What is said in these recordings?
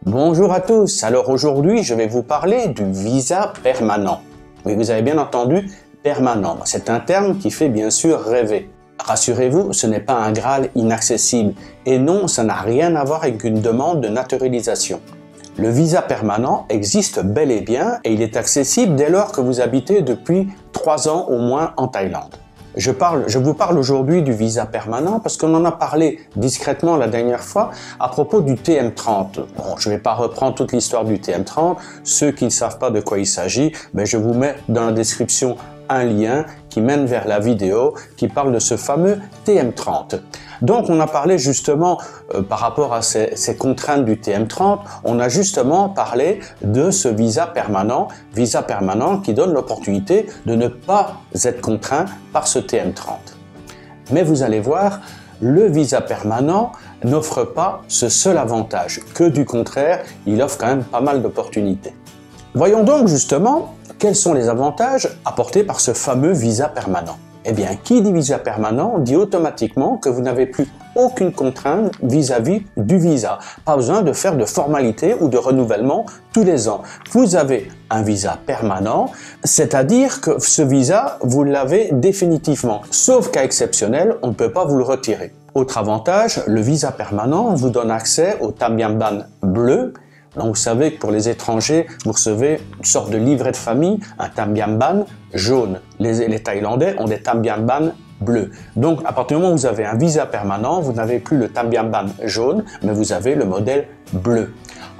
Bonjour à tous, alors aujourd'hui je vais vous parler du visa permanent. Oui, vous avez bien entendu, permanent. C'est un terme qui fait bien sûr rêver. Rassurez-vous, ce n'est pas un Graal inaccessible et non, ça n'a rien à voir avec une demande de naturalisation. Le visa permanent existe bel et bien et il est accessible dès lors que vous habitez depuis 3 ans au moins en Thaïlande. Je vous parle aujourd'hui du visa permanent parce qu'on en a parlé discrètement la dernière fois à propos du TM30. Bon, je ne vais pas reprendre toute l'histoire du TM30. Ceux qui ne savent pas de quoi il s'agit, je vous mets dans la description un lien qui mène vers la vidéo qui parle de ce fameux TM30. Donc on a parlé justement par rapport à ces contraintes du TM30, on a justement parlé de ce visa permanent qui donne l'opportunité de ne pas être contraint par ce TM30. Mais vous allez voir, le visa permanent n'offre pas ce seul avantage, que du contraire, il offre quand même pas mal d'opportunités. Voyons donc justement quels sont les avantages apportés par ce fameux visa permanent. Eh bien, qui dit visa permanent dit automatiquement que vous n'avez plus aucune contrainte vis-à-vis du visa. Pas besoin de faire de formalités ou de renouvellement tous les ans. Vous avez un visa permanent, c'est-à-dire que ce visa, vous l'avez définitivement. Sauf cas exceptionnel, on ne peut pas vous le retirer. Autre avantage, le visa permanent vous donne accès au Tham Bian Ban bleu. Donc vous savez que pour les étrangers, vous recevez une sorte de livret de famille, un Tham Bian Ban jaune. Les Thaïlandais ont des Tham Bian Ban bleus. Donc à partir du moment où vous avez un visa permanent, vous n'avez plus le Tham Bian Ban jaune, mais vous avez le modèle bleu.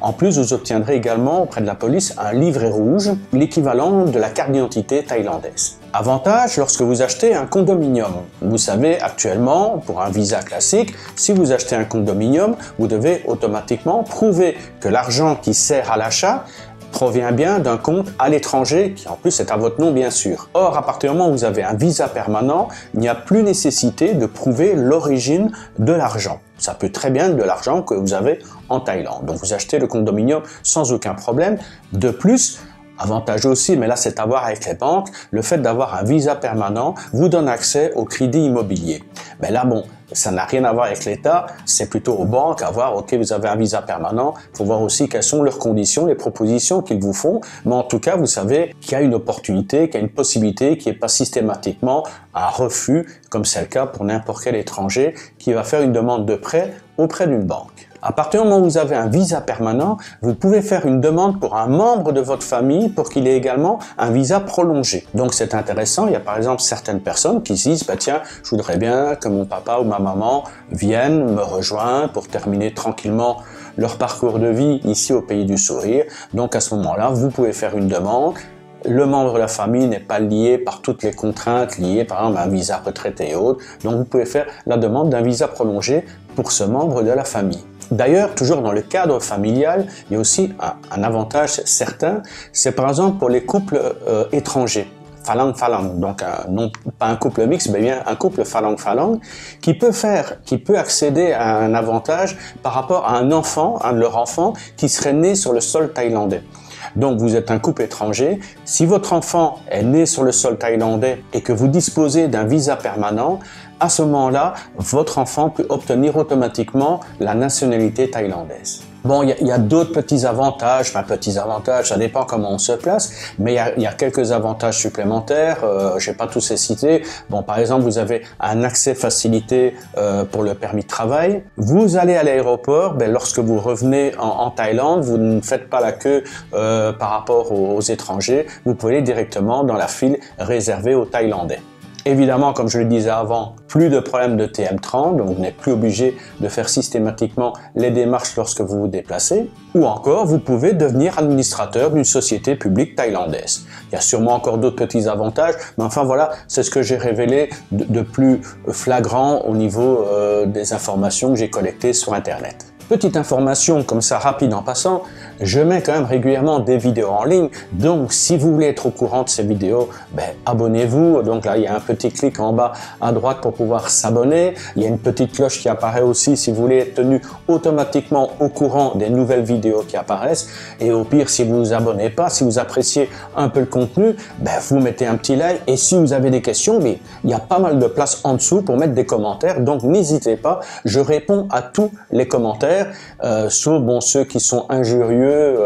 En plus, vous obtiendrez également auprès de la police un livret rouge, l'équivalent de la carte d'identité thaïlandaise. Avantage lorsque vous achetez un condominium. Vous savez, actuellement, pour un visa classique, si vous achetez un condominium, vous devez automatiquement prouver que l'argent qui sert à l'achat provient bien d'un compte à l'étranger, qui en plus est à votre nom bien sûr. Or, à partir du moment où vous avez un visa permanent, il n'y a plus nécessité de prouver l'origine de l'argent. Ça peut très bien être de l'argent que vous avez en Thaïlande. Donc vous achetez le condominium sans aucun problème. De plus, avantage aussi, mais là c'est à voir avec les banques, le fait d'avoir un visa permanent vous donne accès au crédit immobilier. Mais là bon, ça n'a rien à voir avec l'État, c'est plutôt aux banques à voir, ok, vous avez un visa permanent, il faut voir aussi quelles sont leurs conditions, les propositions qu'ils vous font, mais en tout cas, vous savez qu'il y a une opportunité, qu'il y a une possibilité, qui n'est pas systématiquement un refus, comme c'est le cas pour n'importe quel étranger qui va faire une demande de prêt auprès d'une banque. À partir du moment où vous avez un visa permanent, vous pouvez faire une demande pour un membre de votre famille pour qu'il ait également un visa prolongé. Donc c'est intéressant, il y a par exemple certaines personnes qui se disent « tiens, je voudrais bien que mon papa ou ma maman viennent me rejoindre pour terminer tranquillement leur parcours de vie ici au pays du sourire ». Donc à ce moment-là, vous pouvez faire une demande. Le membre de la famille n'est pas lié par toutes les contraintes liées par exemple à un visa retraité et autres. Donc vous pouvez faire la demande d'un visa prolongé pour ce membre de la famille. D'ailleurs, toujours dans le cadre familial, il y a aussi un avantage certain, c'est par exemple pour les couples étrangers. Phalang-phalang, donc non pas un couple mixte, mais bien un couple phalang-phalang, qui peut accéder à un avantage par rapport à un de leurs enfants qui serait né sur le sol thaïlandais. Donc vous êtes un couple étranger, si votre enfant est né sur le sol thaïlandais et que vous disposez d'un visa permanent, à ce moment-là, votre enfant peut obtenir automatiquement la nationalité thaïlandaise. Bon, il y a d'autres petits avantages, ça dépend comment on se place, mais il y a quelques avantages supplémentaires, je vais pas tous les citer. Bon, par exemple, vous avez un accès facilité pour le permis de travail. Vous allez à l'aéroport, lorsque vous revenez en Thaïlande, vous ne faites pas la queue par rapport aux étrangers, vous pouvez aller directement dans la file réservée aux Thaïlandais. Évidemment, comme je le disais avant, plus de problèmes de TM30, donc vous n'êtes plus obligé de faire systématiquement les démarches lorsque vous vous déplacez. Ou encore, vous pouvez devenir administrateur d'une société publique thaïlandaise. Il y a sûrement encore d'autres petits avantages, mais enfin voilà, c'est ce que j'ai révélé de plus flagrant au niveau des informations que j'ai collectées sur Internet. Petite information comme ça rapide en passant, je mets quand même régulièrement des vidéos en ligne, donc si vous voulez être au courant de ces vidéos, abonnez-vous. Donc là il y a un petit clic en bas à droite pour pouvoir s'abonner, il y a une petite cloche qui apparaît aussi si vous voulez être tenu automatiquement au courant des nouvelles vidéos qui apparaissent, et au pire si vous ne vous abonnez pas, si vous appréciez un peu le contenu, vous mettez un petit like, et si vous avez des questions, il y a pas mal de place en dessous pour mettre des commentaires, donc n'hésitez pas, je réponds à tous les commentaires. ouvert, sauf bon, ceux qui sont injurieux,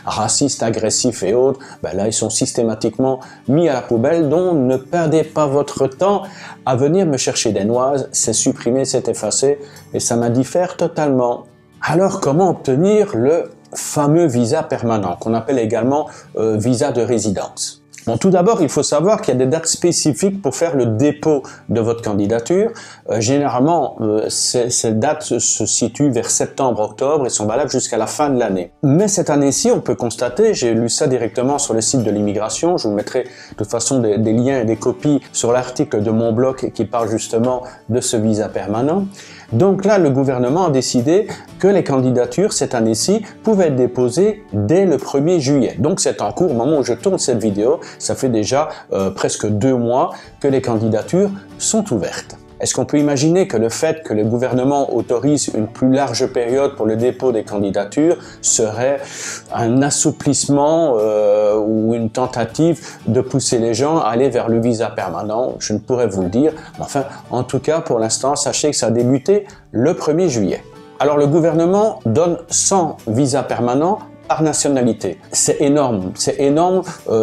racistes, agressifs et autres, ben là ils sont systématiquement mis à la poubelle. Donc ne perdez pas votre temps à venir me chercher des noises, c'est supprimé, c'est effacé et ça m'indiffère totalement. Alors comment obtenir le fameux visa permanent, qu'on appelle également visa de résidence? Bon, tout d'abord, il faut savoir qu'il y a des dates spécifiques pour faire le dépôt de votre candidature. Généralement, ces dates se situent vers septembre-octobre et sont valables jusqu'à la fin de l'année. Mais cette année-ci, on peut constater, j'ai lu ça directement sur le site de l'immigration, je vous mettrai de toute façon des liens et des copies sur l'article de mon blog qui parle justement de ce visa permanent. Donc là, le gouvernement a décidé que les candidatures cette année-ci pouvaient être déposées dès le 1er juillet. Donc c'est en cours, au moment où je tourne cette vidéo, ça fait déjà presque 2 mois que les candidatures sont ouvertes. Est-ce qu'on peut imaginer que le fait que le gouvernement autorise une plus large période pour le dépôt des candidatures serait un assouplissement ou une tentative de pousser les gens à aller vers le visa permanent? Je ne pourrais vous le dire. Mais enfin, en tout cas, pour l'instant, sachez que ça a débuté le 1er juillet. Alors, le gouvernement donne 100 visas permanents par nationalité. C'est énorme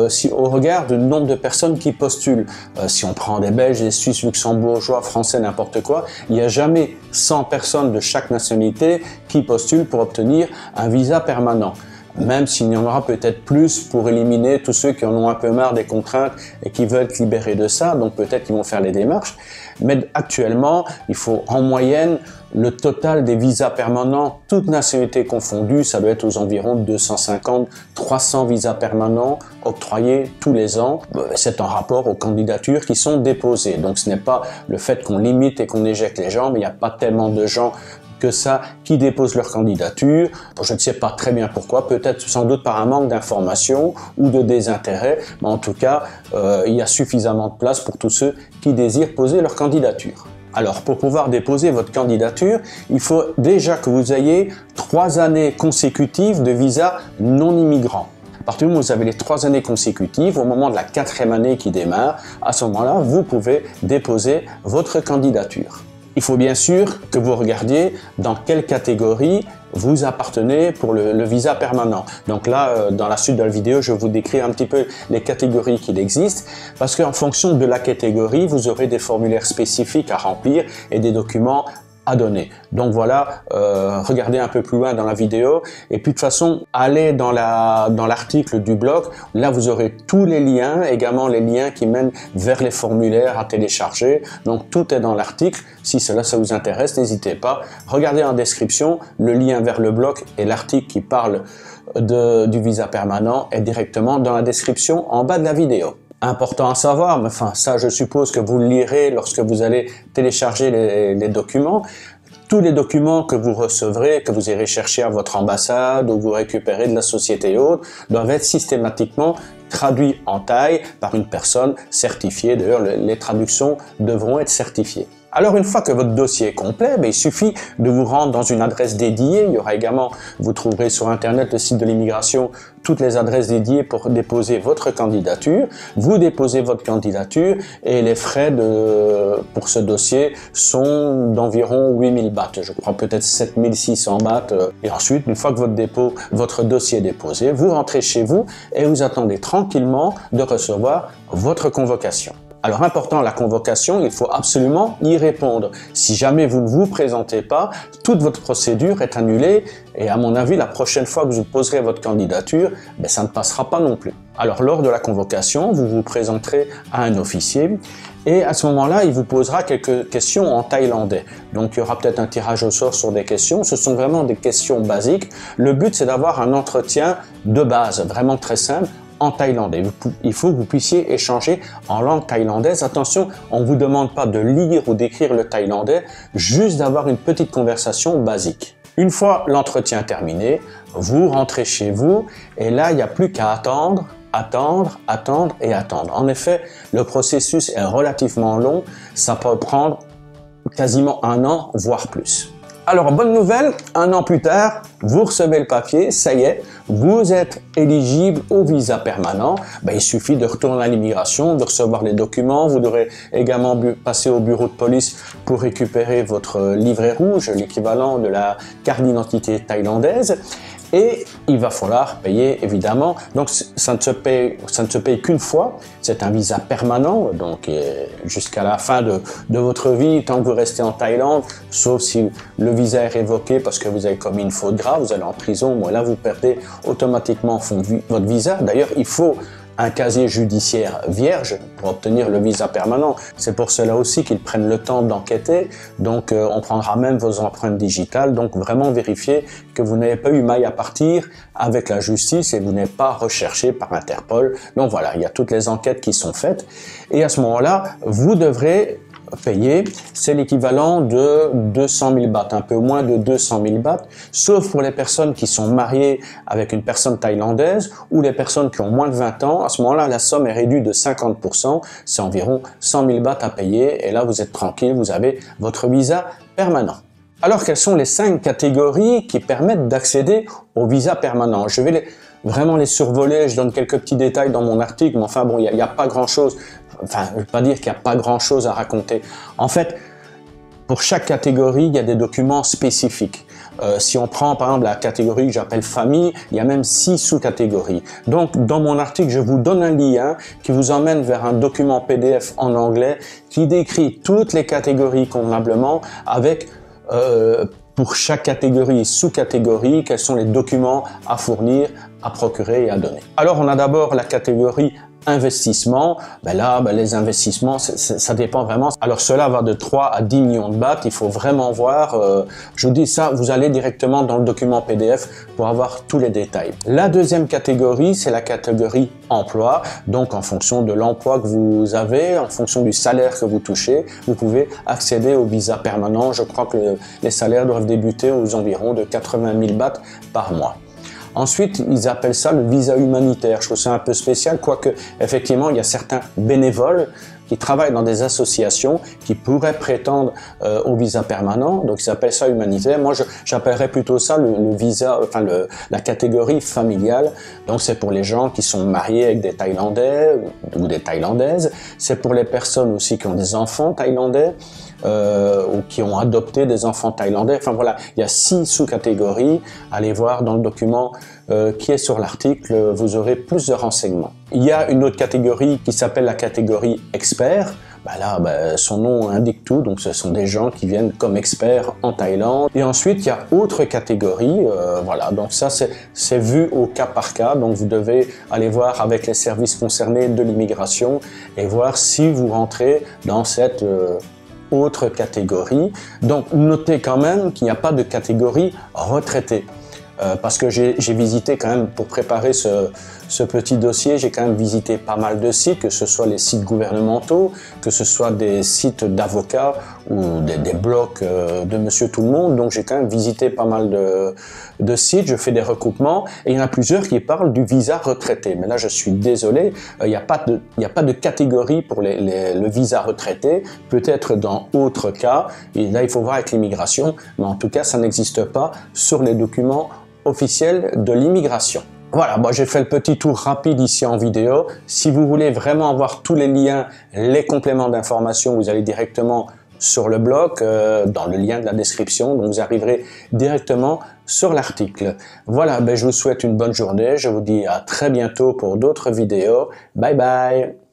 si au regard du nombre de personnes qui postulent. Si on prend des Belges, des Suisses, Luxembourgeois, Français, n'importe quoi, il n'y a jamais 100 personnes de chaque nationalité qui postulent pour obtenir un visa permanent. Même s'il y en aura peut-être plus pour éliminer tous ceux qui en ont un peu marre des contraintes et qui veulent être libérés de ça, donc peut-être qu'ils vont faire les démarches. Mais actuellement, il faut en moyenne le total des visas permanents, toutes nationalités confondues, ça doit être aux environs de 250-300 visas permanents octroyés tous les ans. C'est en rapport aux candidatures qui sont déposées. Donc ce n'est pas le fait qu'on limite et qu'on éjecte les gens, mais il n'y a pas tellement de gens que ça qui déposent leur candidature. Je ne sais pas très bien pourquoi, peut-être sans doute par un manque d'information ou de désintérêt, mais en tout cas, il y a suffisamment de place pour tous ceux qui désirent poser leur candidature. Alors, pour pouvoir déposer votre candidature, il faut déjà que vous ayez 3 années consécutives de visa non immigrant. À partir du moment où vous avez les 3 années consécutives, au moment de la 4e année qui démarre, à ce moment-là, vous pouvez déposer votre candidature. Il faut bien sûr que vous regardiez dans quelle catégorie vous appartenez pour le visa permanent. Donc là, dans la suite de la vidéo, je vais vous décrire un petit peu les catégories qu'il existe, parce qu'en fonction de la catégorie, vous aurez des formulaires spécifiques à remplir et des documents à donner. Donc voilà, regardez un peu plus loin dans la vidéo et puis de toute façon, allez dans l'article du blog, là vous aurez tous les liens, également les liens qui mènent vers les formulaires à télécharger. Donc tout est dans l'article, si ça vous intéresse, n'hésitez pas. Regardez en description, le lien vers le blog et l'article qui parle du visa permanent est directement dans la description en bas de la vidéo. Important à savoir, mais enfin ça je suppose que vous le lirez lorsque vous allez télécharger les documents. Tous les documents que vous recevrez, que vous irez chercher à votre ambassade ou vous récupérez de la société et autres, doivent être systématiquement traduits en thaï par une personne certifiée. D'ailleurs, les traductions devront être certifiées. Alors une fois que votre dossier est complet, il suffit de vous rendre dans une adresse dédiée. Il y aura également, vous trouverez sur internet le site de l'immigration, toutes les adresses dédiées pour déposer votre candidature. Vous déposez votre candidature et les frais pour ce dossier sont d'environ 8000 bahts, je crois peut-être 7600 bahts. Et ensuite, une fois que votre dossier est déposé, vous rentrez chez vous et vous attendez tranquillement de recevoir votre convocation. Alors important, la convocation, il faut absolument y répondre. Si jamais vous ne vous présentez pas, toute votre procédure est annulée et à mon avis, la prochaine fois que vous poserez votre candidature, ça ne passera pas non plus. Alors lors de la convocation, vous vous présenterez à un officier et à ce moment-là, il vous posera quelques questions en thaïlandais. Donc il y aura peut-être un tirage au sort sur des questions. Ce sont vraiment des questions basiques. Le but, c'est d'avoir un entretien de base, vraiment très simple, en thaïlandais. Il faut que vous puissiez échanger en langue thaïlandaise. Attention, on ne vous demande pas de lire ou d'écrire le thaïlandais, juste d'avoir une petite conversation basique. Une fois l'entretien terminé, vous rentrez chez vous et là, il n'y a plus qu'à attendre et attendre. En effet, le processus est relativement long, ça peut prendre quasiment 1 an, voire plus. Alors, bonne nouvelle, 1 an plus tard, vous recevez le papier, ça y est, vous êtes éligible au visa permanent. Il suffit de retourner à l'immigration, de recevoir les documents. Vous devrez également passer au bureau de police pour récupérer votre livret rouge, l'équivalent de la carte d'identité thaïlandaise. Et il va falloir payer, évidemment. Donc, ça ne se paye qu'une fois. C'est un visa permanent, donc jusqu'à la fin de votre vie, tant que vous restez en Thaïlande, sauf si le visa est révoqué parce que vous avez commis une faute grave, vous allez en prison. Là, vous perdez automatiquement votre visa. D'ailleurs, il faut un casier judiciaire vierge pour obtenir le visa permanent. C'est pour cela aussi qu'ils prennent le temps d'enquêter. Donc, on prendra même vos empreintes digitales. Donc, vraiment vérifier que vous n'avez pas eu maille à partir avec la justice et vous n'êtes pas recherché par Interpol. Donc voilà, il y a toutes les enquêtes qui sont faites. Et à ce moment-là, vous devrez payer, c'est l'équivalent de 200 000 bahts, un peu moins de 200 000 bahts, sauf pour les personnes qui sont mariées avec une personne thaïlandaise ou les personnes qui ont moins de 20 ans. À ce moment-là, la somme est réduite de 50%, c'est environ 100 000 bahts à payer et là, vous êtes tranquille, vous avez votre visa permanent. Alors, quelles sont les 5 catégories qui permettent d'accéder au visa permanent? Je vais vraiment les survoler, je donne quelques petits détails dans mon article, mais enfin bon, il n'y a pas grand-chose, enfin, je ne veux pas dire qu'il n'y a pas grand-chose à raconter. En fait, pour chaque catégorie, il y a des documents spécifiques. Si on prend par exemple la catégorie que j'appelle famille, il y a même 6 sous-catégories. Donc, dans mon article, je vous donne un lien qui vous emmène vers un document PDF en anglais qui décrit toutes les catégories convenablement avec pour chaque catégorie et sous-catégorie, quels sont les documents à fournir, à procurer et à donner. Alors, on a d'abord la catégorie investissement. Les investissements, ça dépend vraiment. Alors, cela va de 3 à 10 millions de bahts. Il faut vraiment voir. Je vous dis ça, vous allez directement dans le document PDF pour avoir tous les détails. La deuxième catégorie, c'est la catégorie emploi. Donc, en fonction de l'emploi que vous avez, en fonction du salaire que vous touchez, vous pouvez accéder au visa permanent. Je crois que les salaires doivent débuter aux environs de 80 000 bahts par mois. Ensuite, ils appellent ça le visa humanitaire. Je trouve ça un peu spécial, quoique effectivement, il y a certains bénévoles qui travaillent dans des associations qui pourraient prétendre au visa permanent. Donc, ils appellent ça humanitaire. Moi, j'appellerais plutôt ça le visa, enfin la catégorie familiale. Donc, c'est pour les gens qui sont mariés avec des Thaïlandais ou des Thaïlandaises. C'est pour les personnes aussi qui ont des enfants thaïlandais. Ou qui ont adopté des enfants thaïlandais. Enfin voilà, il y a 6 sous-catégories. Allez voir dans le document qui est sur l'article, vous aurez plus de renseignements. Il y a une autre catégorie qui s'appelle la catégorie expert. Son nom indique tout, donc ce sont des gens qui viennent comme experts en Thaïlande. Et ensuite, il y a autre catégorie, voilà, donc ça c'est vu au cas par cas, donc vous devez aller voir avec les services concernés de l'immigration et voir si vous rentrez dans cette autre catégorie. Donc, notez quand même qu'il n'y a pas de catégorie retraité. Parce que j'ai visité quand même, pour préparer ce petit dossier, j'ai quand même visité pas mal de sites, que ce soit les sites gouvernementaux, que ce soit des sites d'avocats ou des blogs de Monsieur Tout-le-Monde. Donc j'ai quand même visité pas mal de sites, je fais des recoupements et il y en a plusieurs qui parlent du visa retraité. Mais là, je suis désolé, il n'y a pas de catégorie pour le visa retraité, peut-être dans autre cas. Et là, il faut voir avec l'immigration, mais en tout cas, ça n'existe pas sur les documents officiels de l'immigration. Voilà, moi j'ai fait le petit tour rapide ici en vidéo. Si vous voulez vraiment avoir tous les liens, les compléments d'information, vous allez directement sur le blog, dans le lien de la description, donc vous arriverez directement sur l'article. Voilà, je vous souhaite une bonne journée, je vous dis à très bientôt pour d'autres vidéos. Bye bye!